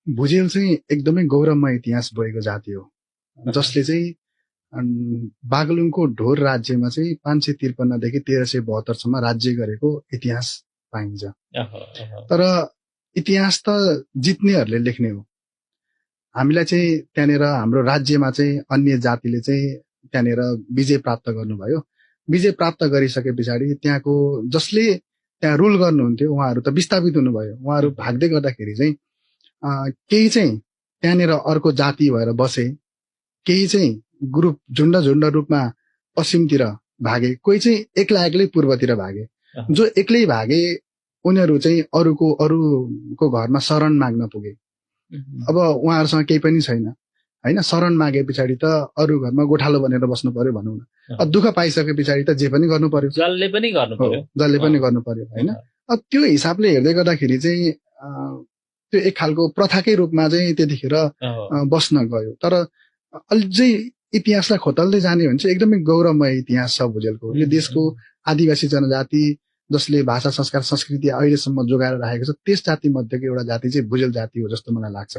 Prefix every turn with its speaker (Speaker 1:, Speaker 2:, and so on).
Speaker 1: भुजेल चाहिँ एकदमै गौरवमय इतिहास बोकेको जाति हो, जसले चाहिँ बागलुङको ढोर राज्यमा चाहिँ 553 देखि 1372 सम्म राज्य गरेको इतिहास पाइन्छ। तर इतिहास त जित्नेहरूले लेख्ने हो। हामीलाई चाहिँ त्यहाँनिर हाम्रो राज्यमा चाहिँ अन्य जातिले चाहिँ त्यहाँनिर विजय प्राप्त गर्नुभयो। विजय प्राप्त गरिसके पछाडि त्यहाँको जसले त्यहाँ रुल गर्नुहुन्थ्यो उहाँहरू त विस्थापित हुनुभयो। उहाँहरू भाग्दै गर्दाखेरि चाहिँ केही चाहिँ त्यहाँनिर अर्को जाति भएर बसे, केही चाहिँ ग्रुप झुण्ड रूपमा पश्चिमतिर भागे, कोही चाहिँ एक्लै पूर्वतिर भागे। जो एक्लै भागे उनीहरू चाहिँ अरूको घरमा शरण माग्न पुगे। अब उहाँहरूसँग केही पनि छैन हैन, शरण मागे पछाडि त अरू घरमा गोठालो बनेर बस्नु पर्यो भनौँ न। दुःख पाइसके पछाडि त जे पनि गर्नु पर्यो, जसले पनि गर्नु पर्यो हैन। त्यो हिसाबले हेर्दै गर्दाखेरि चाहिँ त्यो एक खालको प्रथाकै रूपमा चाहिँ त्यतिखेर बस्न गयो। तर अझै इतिहासलाई खोतल्दै जाने भने चाहिँ एकदमै गौरवमय इतिहास छ भुजेलको। यो देशको आदिवासी जनजाति जसले भाषा संस्कार संस्कृति अहिलेसम्म जोगाएर राखेको छ, त्यस जाति मध्येको एउटा जाति चाहिँ भुजेल जाति हो जस्तो मलाई लाग्छ।